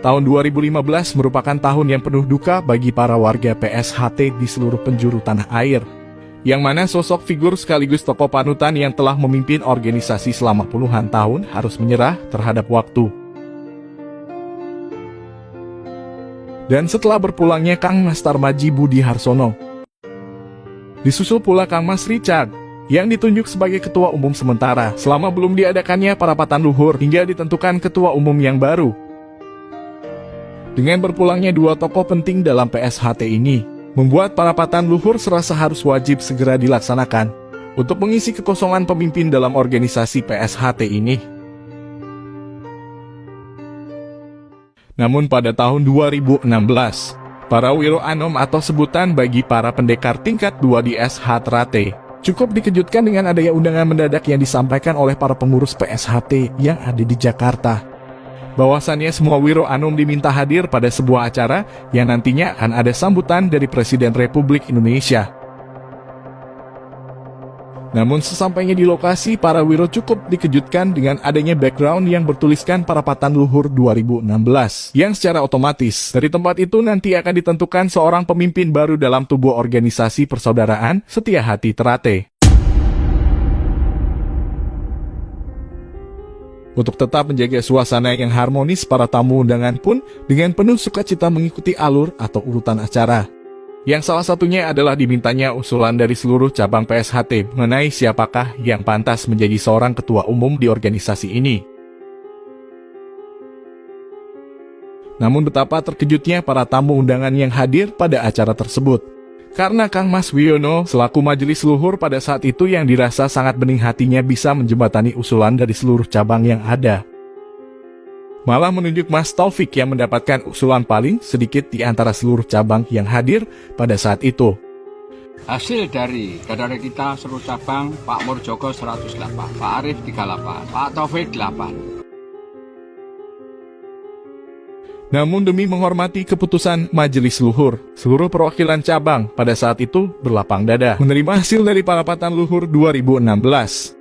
Tahun 2015 merupakan tahun yang penuh duka bagi para warga PSHT di seluruh penjuru tanah air, yang mana sosok figur sekaligus tokoh panutan yang telah memimpin organisasi selama puluhan tahun harus menyerah terhadap waktu. Dan setelah berpulangnya Kang Mas Tarmaji Budi Harsono, disusul pula Kang Mas Richard, yang ditunjuk sebagai ketua umum sementara selama belum diadakannya parapatan luhur hingga ditentukan ketua umum yang baru. Dengan berpulangnya dua tokoh penting dalam PSHT ini, membuat parapatan luhur serasa harus wajib segera dilaksanakan untuk mengisi kekosongan pemimpin dalam organisasi PSHT ini. Namun pada tahun 2016, para Wiro Anom atau sebutan bagi para pendekar tingkat 2 di SH Trate cukup dikejutkan dengan adanya undangan mendadak yang disampaikan oleh para pengurus PSHT yang ada di Jakarta. Bahwasannya semua Wiro Anom diminta hadir pada sebuah acara yang nantinya akan ada sambutan dari Presiden Republik Indonesia. Namun sesampainya di lokasi, para Wiro cukup dikejutkan dengan adanya background yang bertuliskan Parapatan Luhur 2016, yang secara otomatis dari tempat itu nanti akan ditentukan seorang pemimpin baru dalam tubuh organisasi persaudaraan Setia Hati Trate. Untuk tetap menjaga suasana yang harmonis, para tamu undangan pun dengan penuh sukacita mengikuti alur atau urutan acara. Yang salah satunya adalah dimintanya usulan dari seluruh cabang PSHT mengenai siapakah yang pantas menjadi seorang ketua umum di organisasi ini. Namun betapa terkejutnya para tamu undangan yang hadir pada acara tersebut. Karena Kang Mas Wiono selaku majelis luhur pada saat itu yang dirasa sangat bening hatinya bisa menjembatani usulan dari seluruh cabang yang ada. Malah menunjuk Mas Taufik yang mendapatkan usulan paling sedikit di antara seluruh cabang yang hadir pada saat itu. Hasil dari kader kita seluruh cabang, Pak Murjoko 108, Pak Arif 38, Pak Taufik 8. Namun demi menghormati keputusan Majelis Luhur, seluruh perwakilan cabang pada saat itu berlapang dada menerima hasil dari Parapatan Luhur 2016.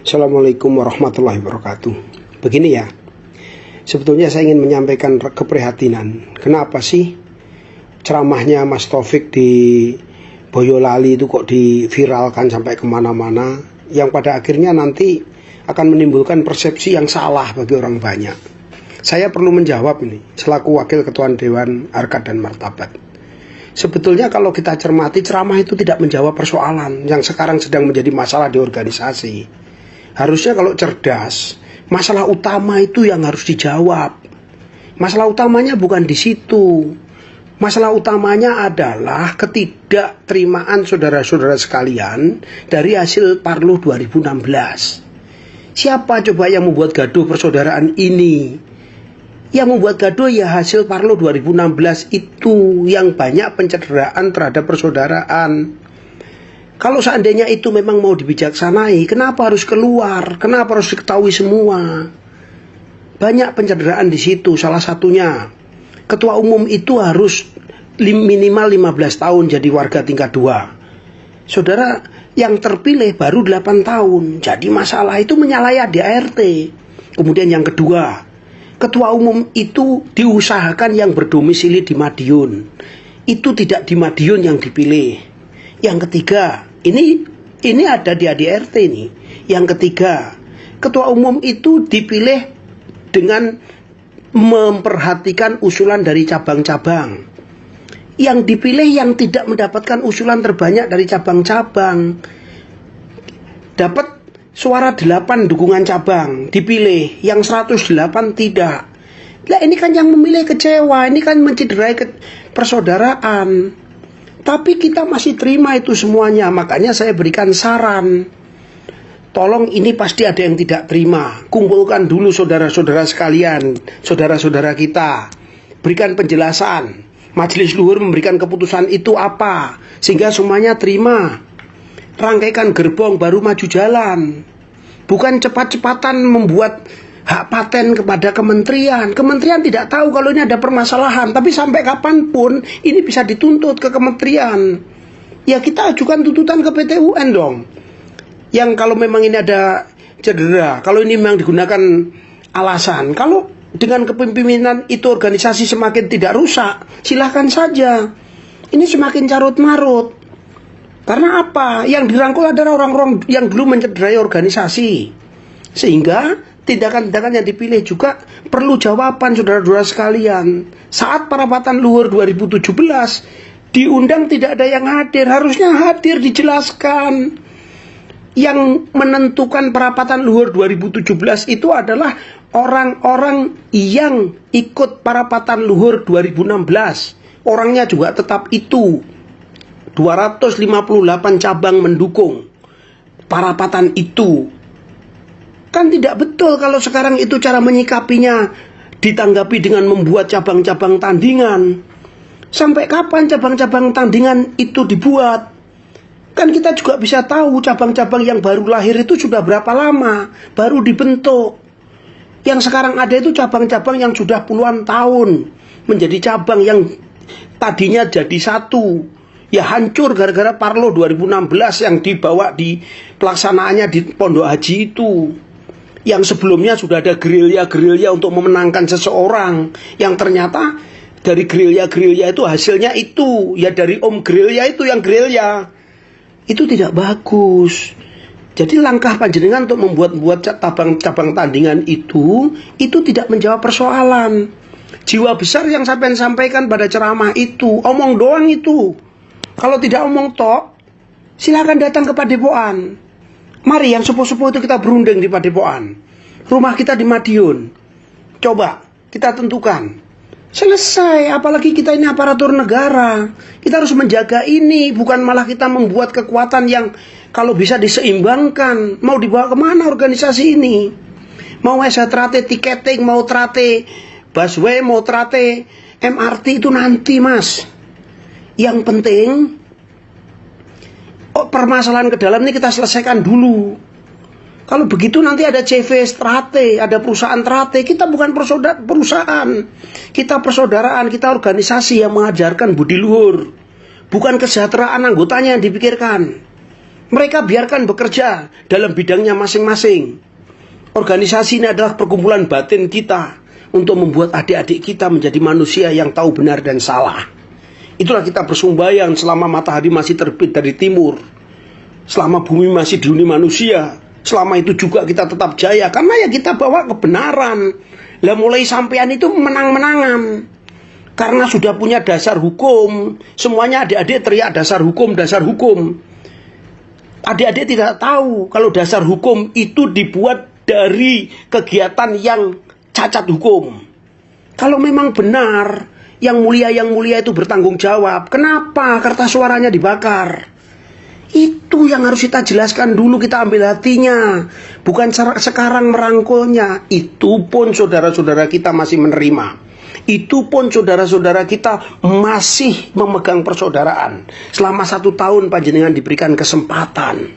Assalamualaikum warahmatullahi wabarakatuh. Begini ya, sebetulnya saya ingin menyampaikan keprihatinan. Kenapa sih ceramahnya Mas Taufik di Boyolali itu kok diviralkan sampai kemana-mana, yang pada akhirnya nanti akan menimbulkan persepsi yang salah bagi orang banyak. Saya perlu menjawab ini selaku Wakil Ketua Dewan Harkat dan Martabat. Sebetulnya kalau kita cermati, ceramah itu tidak menjawab persoalan yang sekarang sedang menjadi masalah di organisasi. Harusnya kalau cerdas, masalah utama itu yang harus dijawab. Masalah utamanya bukan di situ. Masalah utamanya adalah ketidakterimaan saudara-saudara sekalian dari hasil Parluh 2016. Siapa coba yang membuat gaduh persaudaraan ini? Yang membuat gaduh ya hasil Parluh 2016 itu, yang banyak pencederaan terhadap persaudaraan. Kalau seandainya itu memang mau dibijaksanai, kenapa harus keluar? Kenapa harus diketahui semua? Banyak pencederaan di situ. Salah satunya, ketua umum itu harus minimal 15 tahun jadi warga tingkat 2. Saudara yang terpilih baru 8 tahun. Jadi masalah itu menyalahi ADART. Kemudian yang kedua, ketua umum itu diusahakan yang berdomisili di Madiun. Itu tidak di Madiun yang dipilih. Yang ketiga, ini ada di ADART ini. Yang ketiga, ketua umum itu dipilih dengan memperhatikan usulan dari cabang-cabang. Yang dipilih yang tidak mendapatkan usulan terbanyak dari cabang-cabang. Dapat suara 8 dukungan cabang, dipilih. Yang 108 tidak. Lah ini kan yang memilih kecewa, ini kan mencederai persaudaraan. Tapi kita masih terima itu semuanya. Makanya saya berikan saran, tolong, ini pasti ada yang tidak terima. Kumpulkan dulu saudara-saudara sekalian, saudara-saudara kita, berikan penjelasan. Majelis Luhur memberikan keputusan itu apa, sehingga semuanya terima. Rangkaikan gerbong baru maju jalan. Bukan cepat-cepatan membuat hak paten kepada kementerian. Kementerian tidak tahu kalau ini ada permasalahan, tapi sampai kapanpun ini bisa dituntut ke kementerian. Ya kita ajukan tuntutan ke PT UN dong. Yang kalau memang ini ada cedera, kalau ini memang digunakan alasan, kalau dengan kepemimpinan itu organisasi semakin tidak rusak, silahkan saja. Ini semakin carut marut. Karena apa? Yang dirangkul adalah orang-orang yang dulu mencederai organisasi. Sehingga tindakan-tindakan yang dipilih juga perlu jawaban, saudara-saudara sekalian. Saat Parapatan Luhur 2017 diundang tidak ada yang hadir, harusnya hadir dijelaskan. Yang menentukan Parapatan Luhur 2017 itu adalah orang-orang yang ikut Parapatan Luhur 2016. Orangnya juga tetap itu. 258 cabang mendukung Parapatan itu. Kan tidak betul kalau sekarang itu cara menyikapinya ditanggapi dengan membuat cabang-cabang tandingan. Sampai kapan cabang-cabang tandingan itu dibuat? Kan kita juga bisa tahu cabang-cabang yang baru lahir itu sudah berapa lama baru dibentuk. Yang sekarang ada itu cabang-cabang yang sudah puluhan tahun menjadi cabang yang tadinya jadi satu. Ya hancur gara-gara Parlo 2016 yang dibawa di pelaksanaannya di Pondok Haji itu. Yang sebelumnya sudah ada gerilya-gerilya untuk memenangkan seseorang. Yang ternyata dari gerilya-gerilya itu hasilnya itu. Ya dari Om Gerilya itu yang gerilya. Itu tidak bagus. Jadi langkah panjenengan untuk membuat cabang tandingan itu tidak menjawab persoalan. Jiwa besar yang sampai sampaikan pada ceramah itu, omong doang itu. Kalau tidak omong tok, silakan datang ke Padepokan. Mari yang sepuh-sepuh itu kita berunding di Padepokan. Rumah kita di Madiun. Coba kita tentukan. Selesai, apalagi kita ini aparatur negara. Kita harus menjaga ini, bukan malah kita membuat kekuatan yang kalau bisa diseimbangkan. Mau dibawa kemana organisasi ini? Mau trate tiketing, mau trate busway, mau trate MRT itu nanti mas. Yang penting permasalahan ke dalam ini kita selesaikan dulu. Kalau begitu nanti ada CV Strate, ada perusahaan Trate. Kita bukan perusahaan. Kita persaudaraan, kita organisasi yang mengajarkan budi luhur. Bukan kesejahteraan anggotanya yang dipikirkan. Mereka biarkan bekerja dalam bidangnya masing-masing. Organisasi ini adalah perkumpulan batin kita untuk membuat adik-adik kita menjadi manusia yang tahu benar dan salah. Itulah kita bersembahyang selama matahari masih terbit dari timur. Selama bumi masih dihuni manusia. Selama itu juga kita tetap jaya. Karena ya kita bawa kebenaran. Lah mulai sampean itu menang-menangan. Karena sudah punya dasar hukum. Semuanya adik-adik teriak dasar hukum, dasar hukum. Adik-adik tidak tahu kalau dasar hukum itu dibuat dari kegiatan yang cacat hukum. Kalau memang benar yang mulia itu bertanggung jawab, kenapa kertas suaranya dibakar? Itu yang harus kita jelaskan dulu, kita ambil hatinya. Bukan sekarang merangkulnya. Itu pun saudara-saudara kita masih menerima. Itu pun saudara-saudara kita masih memegang persaudaraan. Selama 1 tahun panjenengan diberikan kesempatan.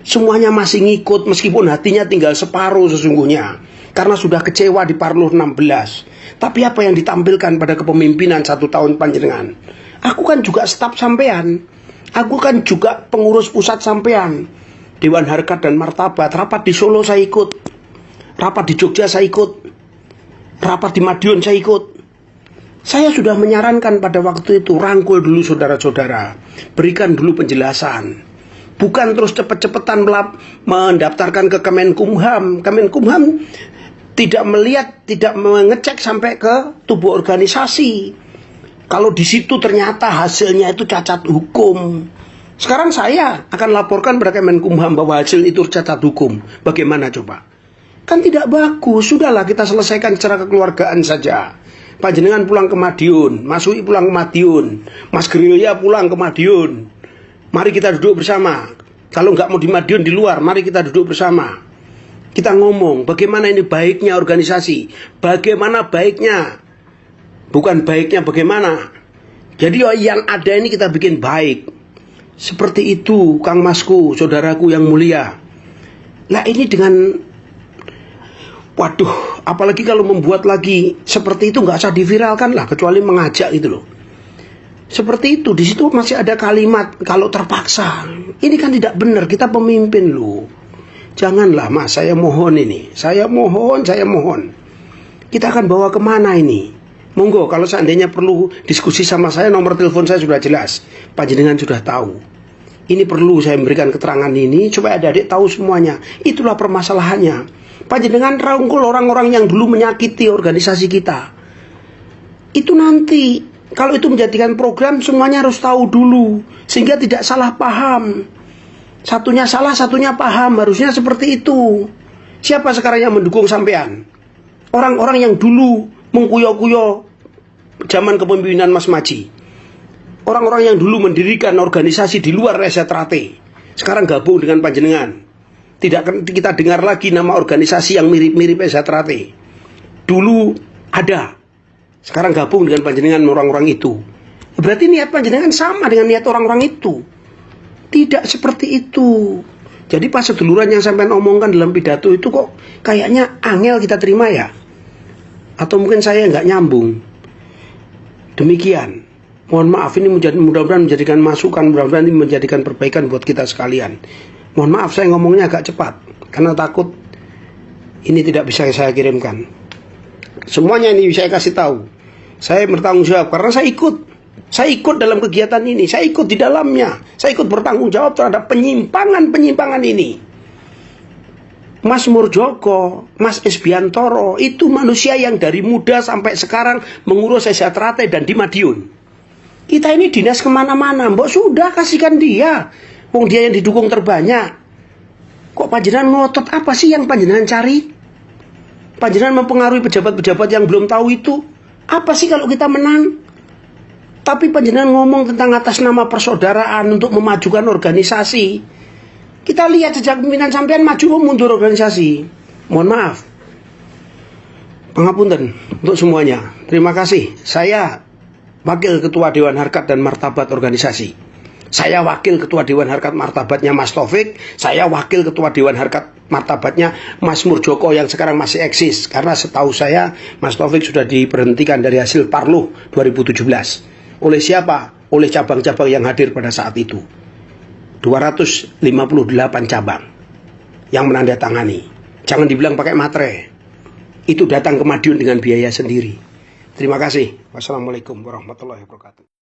Semuanya masih ngikut meskipun hatinya tinggal separuh sesungguhnya. Karena sudah kecewa di Parlo 16. Tapi apa yang ditampilkan pada kepemimpinan 1 tahun panjenengan? Aku kan juga staf sampean. Aku kan juga pengurus pusat sampean. Dewan Harkat dan Martabat. Rapat di Solo saya ikut. Rapat di Jogja saya ikut. Rapat di Madiun saya ikut. Saya sudah menyarankan pada waktu itu, rangkul dulu saudara-saudara. Berikan dulu penjelasan. Bukan terus cepet-cepetan mendaftarkan ke Kemenkumham. Kemenkumham tidak melihat, tidak mengecek sampai ke tubuh organisasi. Kalau di situ ternyata hasilnya itu cacat hukum. Sekarang saya akan laporkan pada Kemenkumham bahwa hasil itu cacat hukum. Bagaimana coba? Kan tidak bagus. Sudahlah kita selesaikan secara kekeluargaan saja. Panjenengan pulang ke Madiun, Mas Ui pulang ke Madiun, Mas Gerilya pulang ke Madiun. Mari kita duduk bersama. Kalau nggak mau di Madiun, di luar, mari kita duduk bersama. Kita ngomong bagaimana ini baiknya organisasi. Bagaimana baiknya. Bukan baiknya bagaimana. Jadi yang ada ini kita bikin baik. Seperti itu Kang Masku, saudaraku yang mulia. Nah ini dengan Waduh, apalagi kalau membuat lagi seperti itu nggak usah diviralkan lah, kecuali mengajak gitu loh. Seperti itu, di situ masih ada kalimat kalau terpaksa. Ini kan tidak benar, kita pemimpin loh. Janganlah Mas, saya mohon ini. Saya mohon. Kita akan bawa kemana ini? Monggo, kalau seandainya perlu diskusi sama saya, nomor telepon saya sudah jelas. Panjenengan sudah tahu. Ini perlu saya memberikan keterangan ini, supaya adik-adik tahu semuanya. Itulah permasalahannya. Panjenengan rangkul orang-orang yang dulu menyakiti organisasi kita. Itu nanti, kalau itu menjadikan program, semuanya harus tahu dulu, sehingga tidak salah paham. Satunya salah, satunya paham, harusnya seperti itu. Siapa sekarang yang mendukung sampean? Orang-orang yang dulu mengkuyo-kuyo zaman kepemimpinan Mas Maji. Orang-orang yang dulu mendirikan organisasi di luar Resetrate, sekarang gabung dengan panjenengan. Tidak kita dengar lagi nama organisasi yang mirip-mirip Resetrate. Dulu ada, sekarang gabung dengan panjenengan orang-orang itu. Berarti niat panjenengan sama dengan niat orang-orang itu. Tidak seperti itu. Jadi pas seduluran yang sampai omongkan dalam pidato itu kok kayaknya angel kita terima ya? Atau mungkin saya nggak nyambung. Demikian. Mohon maaf, ini mudah-mudahan menjadikan masukan, mudah-mudahan ini menjadikan perbaikan buat kita sekalian. Mohon maaf saya ngomongnya agak cepat, karena takut ini tidak bisa saya kirimkan. Semuanya ini saya kasih tahu. Saya bertanggung jawab karena saya ikut dalam kegiatan ini, saya ikut di dalamnya, saya ikut bertanggung jawab terhadap penyimpangan ini. Mas Murdjoko, Mas Esbiantoro, itu manusia yang dari muda sampai sekarang mengurus Resetrate dan di Madiun. Kita ini dinas kemana-mana, mbok sudah kasihkan dia. Wong dia yang didukung terbanyak. Kok panjenengan ngotot, apa sih yang panjenengan cari? Panjenengan mempengaruhi pejabat-pejabat yang belum tahu itu. Apa sih kalau kita menang? Tapi panjenengan ngomong tentang atas nama persaudaraan untuk memajukan organisasi. Kita lihat sejak pimpinan sampean maju mundur organisasi. Mohon maaf. Pangapunten untuk semuanya. Terima kasih. Saya Wakil Ketua Dewan Harkat dan Martabat Organisasi. Saya Wakil Ketua Dewan Harkat Martabatnya Mas Taufik. Saya Wakil Ketua Dewan Harkat Martabatnya Mas Murdjoko yang sekarang masih eksis. Karena setahu saya Mas Taufik sudah diberhentikan dari hasil Parluh 2017. Oleh siapa? Oleh cabang-cabang yang hadir pada saat itu. 258 cabang yang menandatangani. Jangan dibilang pakai materai. Itu datang ke Madiun dengan biaya sendiri. Terima kasih. Wassalamualaikum warahmatullahi wabarakatuh.